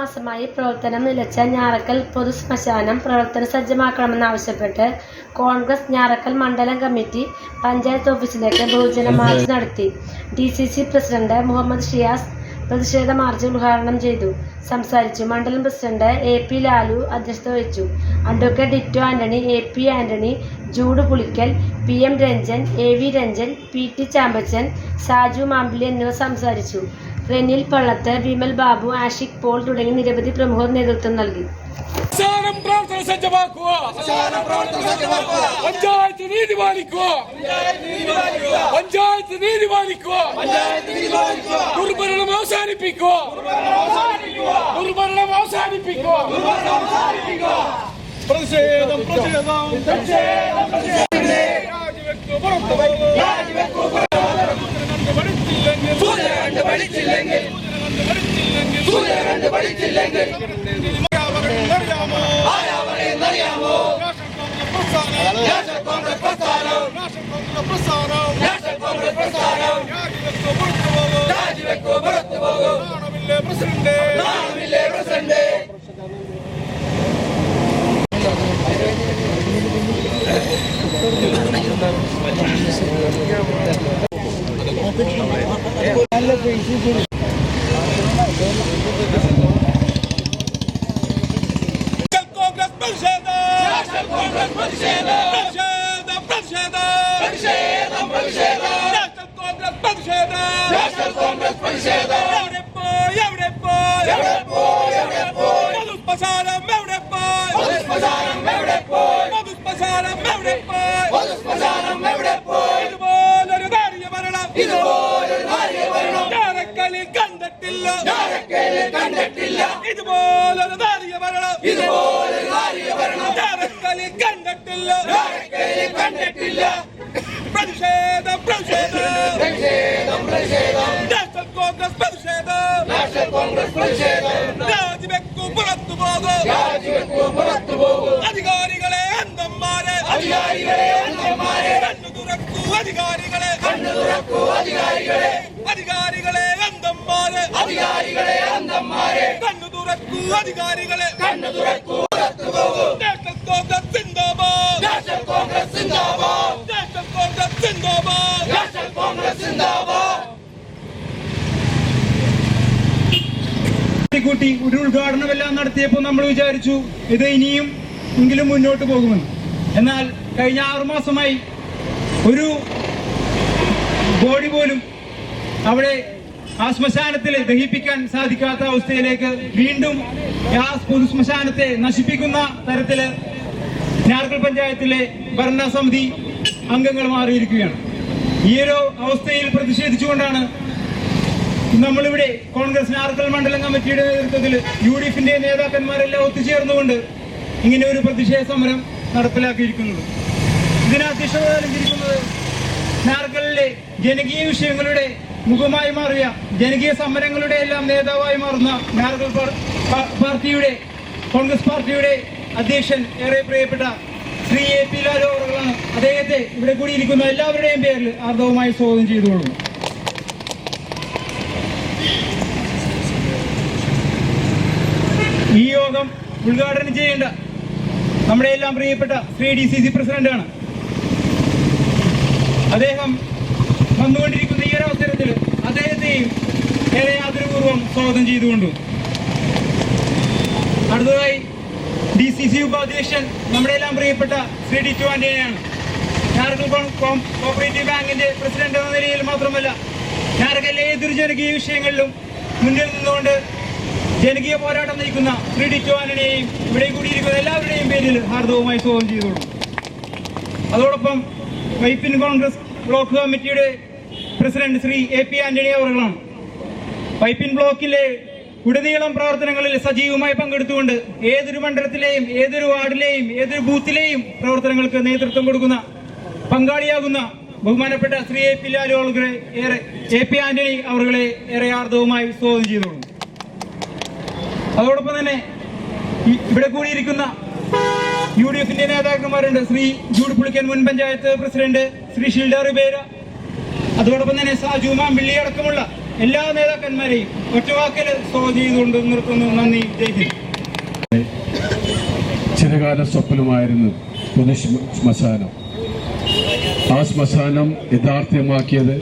മാസമായി പ്രവർത്തനം നിലച്ച ഞാറക്കൽ പൊതുശ്മശാനം പ്രവർത്തന സജ്ജമാക്കണമെന്നാവശ്യപ്പെട്ട് കോൺഗ്രസ് ഞാറക്കൽ മണ്ഡലം കമ്മിറ്റി പഞ്ചായത്ത് ഓഫീസിലേക്ക് ബഹുജന മാർച്ച് നടത്തി. DCC പ്രസിഡന്റ് മുഹമ്മദ് ഷിയാസ് പ്രതിഷേധ മാർച്ച് ഉദ്ഘാടനം ചെയ്തു. സംസാരിച്ചു. മണ്ഡലം പ്രസിഡന്റ് AP ലാലു അധ്യക്ഷത വഹിച്ചു. Advocate Ditto Antony, AP Antony, Jude Pulickal, PM Ranjan, AV Ranjan, PT Champachan, Saju Mampilly എന്നിവർ സംസാരിച്ചു. റെനിൽ പള്ളത്ത്, വിമൽ ബാബു, ആഷിഖ് പോൾ തുടങ്ങി നിരവധി പ്രമുഖർ നേതൃത്വം നൽകി. പഞ്ചായത്ത് നീതി പാലിക്കുക, പഞ്ചായത്ത് നീതി പാലിക്കുക, ദുർഭരണം അവസാനിപ്പിക്കുക, ദുർഭരണം അവസാനിപ്പിക്കുക. പ്രതിഷേധം കൂട്ടി ഒരു ഉദ്ഘാടനമെല്ലാം നടത്തിയപ്പോൾ നമ്മൾ വിചാരിച്ചു ഇത് ഇനിയും എങ്കിലും മുന്നോട്ട് പോകുമെന്ന്. എന്നാൽ കഴിഞ്ഞ 6 മാസമായി ഒരു ബോഡി പോലും അവിടെ ആ ശ്മശാനത്തിൽ ദഹിപ്പിക്കാൻ സാധിക്കാത്ത അവസ്ഥയിലേക്ക് വീണ്ടും ആ പൊതുശ്മശാനത്തെ നശിപ്പിക്കുന്ന തരത്തില് ഞാറക്കൽ പഞ്ചായത്തിലെ ഭരണസമിതി അംഗങ്ങൾ മാറിയിരിക്കുകയാണ്. ഈ ഒരു അവസ്ഥയിൽ പ്രതിഷേധിച്ചുകൊണ്ടാണ് നമ്മളിവിടെ കോൺഗ്രസ് ഞാറക്കൽ മണ്ഡലം കമ്മിറ്റിയുടെ നേതൃത്വത്തിൽ UDFന്റെ നേതാക്കന്മാരെല്ലാം ഒത്തുചേർന്നുകൊണ്ട് ഇങ്ങനെ ഒരു പ്രതിഷേധ സമരം നടപ്പിലാക്കിയിരിക്കുന്നത്. ഇതിന് അധ്യക്ഷത വഹിച്ചിരിക്കുന്നത് ഞാറക്കലിലെ ജനകീയ വിഷയങ്ങളുടെ മുഖമായി മാറിയ ജനകീയ സമരങ്ങളുടെ എല്ലാം നേതാവായി മാറുന്ന ഞാറക്കൽ പാർട്ടിയുടെ കോൺഗ്രസ് പാർട്ടിയുടെ അധ്യക്ഷൻ ഏറെ പ്രിയപ്പെട്ട ശ്രീ AP ലാലു അവர்களാണ്. അദ്ദേഹത്തെ ഇവിടെ കൂടിയിരിക്കുന്ന എല്ലാവരുടെയും പേരിൽ ആർദവമായി സ്വാഗതം ചെയ്തുകൊള്ളുന്നു. ഈ യോഗം ഉദ്ഘാടനം ചെയ്യേണ്ട നമ്മുടെ എല്ലാം പ്രിയപ്പെട്ട ശ്രീ DCC പ്രസിഡന്റാണ്. അദ്ദേഹം വന്നുകൊണ്ടിരിക്കുന്ന ഈ ഒരു അവസരത്തിൽ അദ്ദേഹത്തെയും ഏറെ ആദരപൂർവ്വം സ്വാഗതം ചെയ്തുകൊണ്ടു. അടുത്തതായി DCC ഉപാധ്യക്ഷൻ നമ്മുടെ എല്ലാം പ്രിയപ്പെട്ട ശ്രീ ഡിറ്റോ ആന്റണിയാണ്. ഞാറക്കൽ കോഓപ്പറേറ്റീവ് ബാങ്കിന്റെ പ്രസിഡന്റ് എന്ന നിലയിൽ മാത്രമല്ല ഞാറക്കലിലെ ഏതൊരു ജനകീയ വിഷയങ്ങളിലും മുന്നിൽ നിന്നുകൊണ്ട് ജനകീയ പോരാട്ടം നയിക്കുന്ന ശ്രീ ഡിറ്റോ ആന്റണിയെയും ഇവിടെ കൂടിയിരിക്കുന്ന എല്ലാവരുടെയും പേരിൽ ഹാർദവുമായി സ്വാഗതം ചെയ്തോളൂ. അതോടൊപ്പം വൈപ്പിൻ കോൺഗ്രസ് ബ്ലോക്ക് കമ്മിറ്റിയുടെ പ്രസിഡന്റ് ശ്രീ AP ആന്റണി അവர்களാണ്. വൈപ്പിൻ ബ്ലോക്കിലെ ഉടനീളം പ്രവർത്തനങ്ങളിൽ സജീവമായി പങ്കെടുത്തുകൊണ്ട് ഏതൊരു മണ്ഡലത്തിലെയും ഏതൊരു വാർഡിലെയും ഏതൊരു ബൂത്തിലെയും പ്രവർത്തനങ്ങൾക്ക് നേതൃത്വം കൊടുക്കുന്ന പങ്കാളിയാകുന്ന ബഹുമാനപ്പെട്ട ശ്രീ AP ലാലു അവരുടെ AP ആന്റണി അവരുടെ ഏറെ ആർദവുമായി സ്വാഗതം ചെയ്തോളൂ. അതോടൊപ്പം തന്നെ ഇവിടെ കൂടിയിരിക്കുന്ന UDFന്റെ നേതാക്കന്മാരുണ്ട്. ശ്രീ ജൂഡ് പുളിക്കൽ മുൻ പഞ്ചായത്ത് പ്രസിഡന്റ് ശ്രീ ഷിൽഡ റിബേര, അതോടൊപ്പം തന്നെ സാജു മാമ്പിള്ളി അടക്കമുള്ള എല്ലാ നേതാക്കന്മാരെയും ഒറ്റവാക്കിൽ സ്വാഗതം ചെയ്തുകൊണ്ട് നിർത്തുന്നു. നന്ദി. ജയ് ഹിന്ദ്. ചിരകാല സ്വപ്നമായിരുന്നു പൊതു ശ്മശാനം. ആ ശ്മശാനം യഥാർത്ഥ്യമാക്കിയത്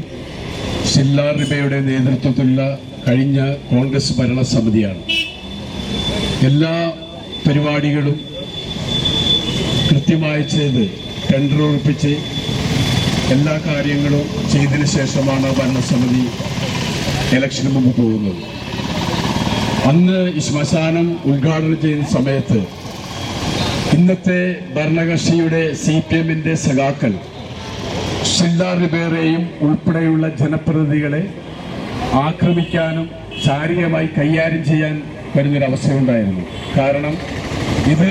സില്ലാർ റിബയുടെ നേതൃത്വത്തിലുള്ള കഴിഞ്ഞ കോൺഗ്രസ് ഭരണസമിതിയാണ്. എല്ലാ പരിപാടികളും കൃത്യമായി ചെയ്ത് ടെൻഡർ ഉറപ്പിച്ച് എല്ലാ കാര്യങ്ങളും ചെയ്തതിന് ശേഷമാണ് ഭരണസമിതി ഇലക്ഷന് മുമ്പ് പോകുന്നത്. അന്ന് ഈ ശ്മശാനം ഉദ്ഘാടനം ചെയ്യുന്ന സമയത്ത് ഇന്നത്തെ ഭരണകക്ഷിയുടെ CPM-ന്റെ സഖാക്കൾ സില്ലാർ റിബേറയും ഉൾപ്പെടെയുള്ള ജനപ്രതിനിധികളെ ആക്രമിക്കാനും ശാരീരികമായി കൈകാര്യം ചെയ്യാൻ വരുന്നൊരവസ്ഥയുണ്ടായിരുന്നു. കാരണം ഇത്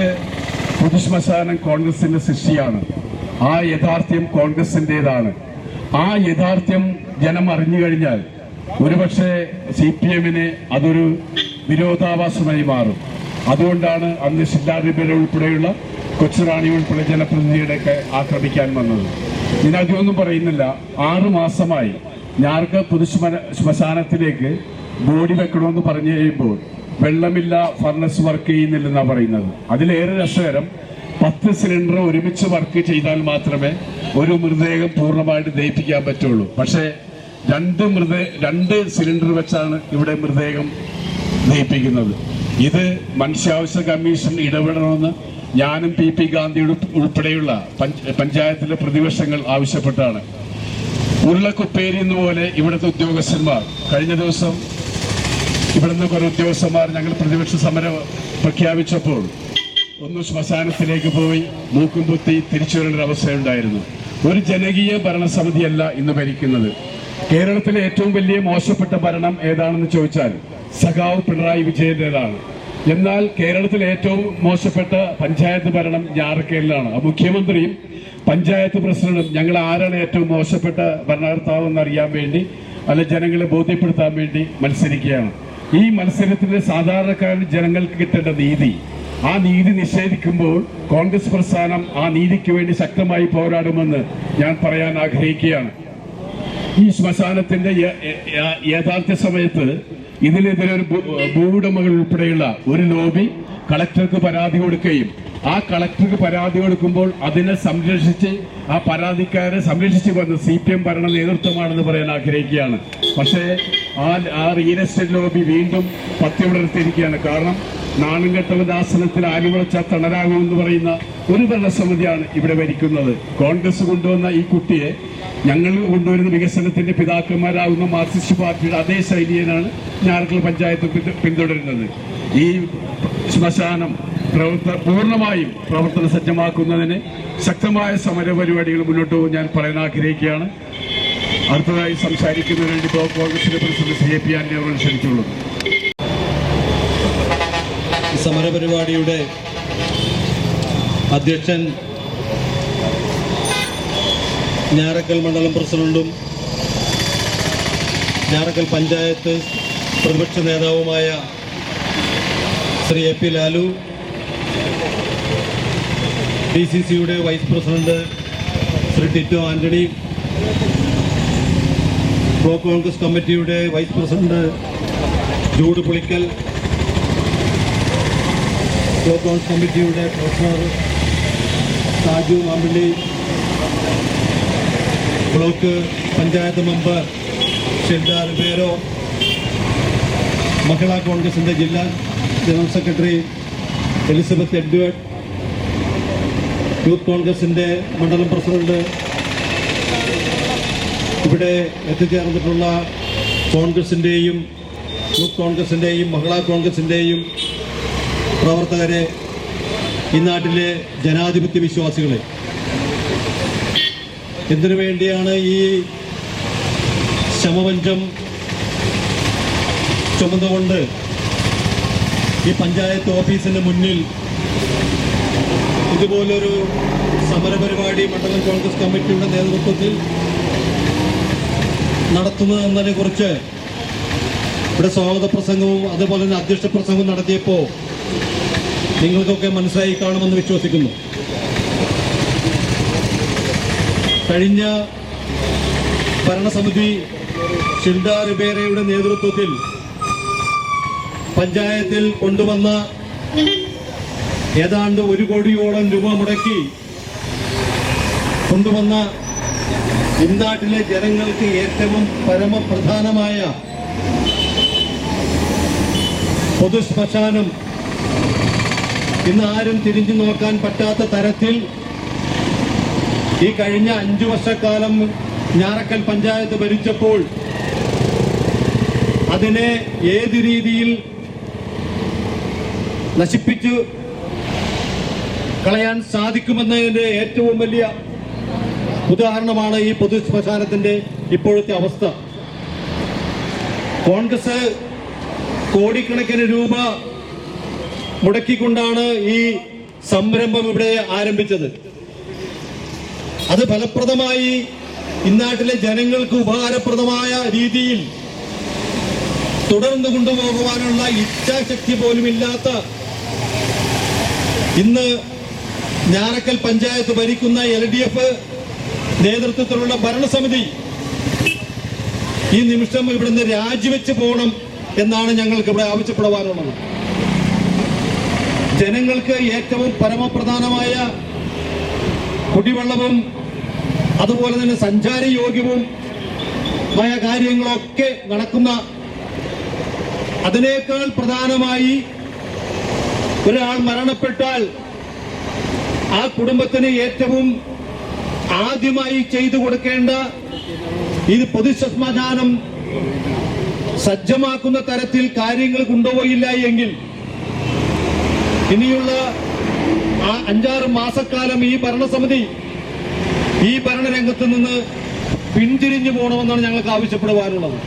പൊതുശ്മശാനം കോൺഗ്രസിന്റെ സൃഷ്ടിയാണ്. ആ യാഥാർത്ഥ്യം കോൺഗ്രസിൻ്റെതാണ്. ആ യാഥാർത്ഥ്യം ജനം അറിഞ്ഞു കഴിഞ്ഞാൽ ഒരുപക്ഷെ CPM-ന് അതൊരു വിരോധാഭാസമായി മാറും. അതുകൊണ്ടാണ് അന്ന് സില്ലാർ റിബേറ ഉൾപ്പെടെയുള്ള കൊച്ചുറാണി ഉൾപ്പെടെ ജനപ്രതിനിധികളെയൊക്കെ ആക്രമിക്കാൻ വന്നത്. ഇതിനധികമൊന്നും പറയുന്നില്ല. 6 മാസമായി ഞാർക്ക് ശ്മശാനത്തിലേക്ക് ബോഡി വെക്കണമെന്ന് പറഞ്ഞു കഴിയുമ്പോൾ വെള്ളമില്ല, ഫർണസ് വർക്ക് ചെയ്യുന്നില്ലെന്നാണ് പറയുന്നത്. അതിലേറെ രസകരം 10 സിലിണ്ടർ ഒരുമിച്ച് വർക്ക് ചെയ്താൽ മാത്രമേ ഒരു മൃതദേഹം പൂർണ്ണമായിട്ട് ദഹിപ്പിക്കാൻ പറ്റുള്ളൂ. പക്ഷേ 2 സിലിണ്ടർ വെച്ചാണ് ഇവിടെ മൃതദേഹം ദഹിപ്പിക്കുന്നത്. ഇത് മനുഷ്യാവകാശ കമ്മീഷൻ ഇടപെടണമെന്ന് ഞാനും PP ഗാന്ധിയുടെ ഉൾപ്പെടെയുള്ള പഞ്ചായത്തിലെ പ്രതിപക്ഷങ്ങൾ ആവശ്യപ്പെട്ടാണ്. ഉരുളക്കുപ്പേരി എന്നുപോലെ ഇവിടുത്തെ ഉദ്യോഗസ്ഥന്മാർ കഴിഞ്ഞ ദിവസം ഇവിടുന്ന് കുറെ ഉദ്യോഗസ്ഥന്മാർ ഞങ്ങൾ പ്രതിപക്ഷ സമരം പ്രഖ്യാപിച്ചപ്പോൾ ഒന്ന് ശ്മശാനത്തിലേക്ക് പോയി മൂക്കും പൊത്തി തിരിച്ചു വരേണ്ട അവസ്ഥയുണ്ടായിരുന്നു. ഒരു ജനകീയ ഭരണസമിതിയല്ല ഇന്ന് ഭരിക്കുന്നത്. കേരളത്തിലെ ഏറ്റവും വലിയ മോശപ്പെട്ട ഭരണം ഏതാണെന്ന് ചോദിച്ചാൽ സഖാവ് പിണറായി വിജയന്റേതാണ്. എന്നാൽ കേരളത്തിലെ ഏറ്റവും മോശപ്പെട്ട പഞ്ചായത്ത് ഭരണം ഞാറക്കലിലാണ്. മുഖ്യമന്ത്രിയും പഞ്ചായത്ത് പ്രസിഡന്റും ഞങ്ങൾ ആരാണ് ഏറ്റവും മോശപ്പെട്ട ഭരണകർത്താവ് എന്നറിയാൻ വേണ്ടി അല്ല ജനങ്ങളെ ബോധ്യപ്പെടുത്താൻ വേണ്ടി മത്സരിക്കുകയാണ്. ഈ മത്സരത്തിലെ സാധാരണക്കാരന് ജനങ്ങൾക്ക് കിട്ടേണ്ട നീതി, ആ നീതി നിഷേധിക്കുമ്പോൾ കോൺഗ്രസ് പ്രസ്ഥാനം ആ നീതിക്ക് വേണ്ടി ശക്തമായി പോരാടുമെന്ന് ഞാൻ പറയാൻ ആഗ്രഹിക്കുകയാണ്. ഈ ശ്മശാനത്തിന്റെ യഥാർത്ഥ സമയത്ത് ഇതിനെതിരെ ഒരു ഭൂവുടമകൾ ഉൾപ്പെടെയുള്ള ഒരു ലോബി കളക്ടർക്ക് പരാതി കൊടുക്കുകയും ആ കളക്ടർക്ക് പരാതി കൊടുക്കുമ്പോൾ അതിനെ സംരക്ഷിച്ച് ആ പരാതിക്കാരെ സംരക്ഷിച്ച് വന്ന CPM ഭരണ നേതൃത്വമാണെന്ന് പറയാൻ ആഗ്രഹിക്കുകയാണ്. പക്ഷേ ആ റിയൽ എസ്റ്റേറ്റ് ലോബി വീണ്ടും പത്യവിടർത്തിയിരിക്കുകയാണ്. കാരണം നാണം കെട്ടവന്റെ ആസനത്തിൽ ആലുവളച്ച തണലാകുമെന്ന് പറയുന്ന ഒരു ഭരണസമിതിയാണ് ഇവിടെ ഭരിക്കുന്നത്. കോൺഗ്രസ് കൊണ്ടുവന്ന ഈ കുട്ടിയെ ഞങ്ങൾ കൊണ്ടുവരുന്ന വികസനത്തിന്റെ പിതാക്കന്മാരാകുന്ന മാർക്സിസ്റ്റ് പാർട്ടിയുടെ അതേ ശൈലിയാണ് ഞാറക്കൽ പഞ്ചായത്ത് പിന്തുടരുന്നത്. ഈ ശ്മശാനം പൂർണ്ണമായും പ്രവർത്തന സജ്ജമാക്കുന്നതിന് ശക്തമായ സമര പരിപാടികൾ മുന്നോട്ട് പോകും ഞാൻ പറയാൻ ആഗ്രഹിക്കുകയാണ്. അടുത്തതായി സംസാരിക്കുന്നതിന് വേണ്ടി കോൺഗ്രസിന്റെ പ്രസിഡന്റ് CAP ആന്റണി അവർ ക്ഷണിച്ചുള്ളൂ. സമരപരിപാടിയുടെ അധ്യക്ഷൻ ഞാറക്കൽ മണ്ഡലം പ്രസിഡന്റും ഞാറക്കൽ പഞ്ചായത്ത് പ്രതിപക്ഷ നേതാവുമായ ശ്രീ AP ലാലു, DCCയുടെ vice president Shri Tito Antony, block Congress കമ്മിറ്റിയുടെ vice president Jude Pulickal, block Congress കമ്മിറ്റിയുടെ professor Saju Mampally, block panchayat member Shilda Ribeiro, Mahila കോൺഗ്രസിൻ്റെ ജില്ലാ general secretary Elizabeth Edward, youth കോൺഗ്രസിൻ്റെ മണ്ഡലം പ്രസിഡന്റ്, ഇവിടെ എത്തിച്ചേർന്നിട്ടുള്ള കോൺഗ്രസിൻ്റെയും യൂത്ത് കോൺഗ്രസിൻ്റെയും മഹിളാ കോൺഗ്രസിൻ്റെയും പ്രവർത്തകരെ, ഈ നാട്ടിലെ ജനാധിപത്യ വിശ്വാസികളെ, എന്തിനു വേണ്ടിയാണ് ഈ ശമപഞ്ചം ചുമന്നുകൊണ്ട് ഈ പഞ്ചായത്ത് ഓഫീസിന് മുന്നിൽ ഇതുപോലൊരു സമരപരിപാടി മണ്ഡലം കോൺഗ്രസ് കമ്മിറ്റിയുടെ നേതൃത്വത്തിൽ നടത്തുന്നതെന്നതിനെ കുറിച്ച് ഇവിടെ സ്വാഗത പ്രസംഗവും അതുപോലെ തന്നെ അധ്യക്ഷ പ്രസംഗവും നടത്തിയപ്പോൾ നിങ്ങൾക്കൊക്കെ മനസ്സിലായി കാണുമെന്ന് വിശ്വസിക്കുന്നു. കഴിഞ്ഞ ഭരണസമിതി ഷിൽഡ റിബേരയുടെ നേതൃത്വത്തിൽ പഞ്ചായത്തിൽ കൊണ്ടുവന്ന ഏതാണ്ട് 1 കോടിയോളം രൂപ മുടക്കി കൊണ്ടുവന്ന ഇന്നാട്ടിലെ ജനങ്ങൾക്ക് ഏറ്റവും പരമപ്രധാനമായ പൊതുശ്മശാനം ഇന്ന് ആരും തിരിഞ്ഞു നോക്കാൻ പറ്റാത്ത തരത്തിൽ ഈ കഴിഞ്ഞ 5 വർഷക്കാലം ഞാറക്കൽ പഞ്ചായത്ത് ഭരിച്ചപ്പോൾ അതിനെ ഏത് രീതിയിൽ നശിപ്പിച്ചു കളയാൻ സാധിക്കുമെന്നതിന്റെ ഏറ്റവും വലിയ ഉദാഹരണമാണ് ഈ പൊതു ശ്മശാനത്തിന്റെ ഇപ്പോഴത്തെ അവസ്ഥ. കോൺഗ്രസ് കോടിക്കണക്കിന് രൂപ മുടക്കിക്കൊണ്ടാണ് ഈ സംരംഭം ഇവിടെ ആരംഭിച്ചത്. അത് ഫലപ്രദമായി ഇന്നാട്ടിലെ ജനങ്ങൾക്ക് ഉപകാരപ്രദമായ രീതിയിൽ തുടർന്നു കൊണ്ടുപോകുവാനുള്ള ഇച്ഛാശക്തി പോലുമില്ലാത്ത ഇന്ന് ഞാറക്കൽ പഞ്ചായത്ത് ഭരിക്കുന്ന LDF നേതൃത്വത്തിലുള്ള ഭരണസമിതി ഈ നിമിഷം ഇവിടുന്ന് രാജിവെച്ച് പോകണം എന്നാണ് ഞങ്ങൾക്ക് ഇവിടെ ആവശ്യപ്പെടുവാനുള്ളത്. ജനങ്ങൾക്ക് ഏറ്റവും പരമപ്രധാനമായ കുടിവെള്ളവും അതുപോലെ തന്നെ സഞ്ചാരയോഗ്യവും മായ കാര്യങ്ങളൊക്കെ നടക്കുന്ന, അതിനേക്കാൾ പ്രധാനമായി ഒരാൾ മരണപ്പെട്ടാൽ ആ കുടുംബത്തിന് ഏറ്റവും ആദ്യമായി ചെയ്തു കൊടുക്കേണ്ട ഇത് പൊതുശ്മശാനം സജ്ജമാക്കുന്ന തരത്തിൽ കാര്യങ്ങൾ കൊണ്ടുപോയില്ല എങ്കിൽ ഇനിയുള്ള ആ 5-6 മാസക്കാലം ഈ ഭരണസമിതി ഈ ഭരണരംഗത്ത് നിന്ന് പിന്തിരിഞ്ഞു പോകണമെന്നാണ് ഞങ്ങൾക്ക് ആവശ്യപ്പെടുവാനുള്ളത്.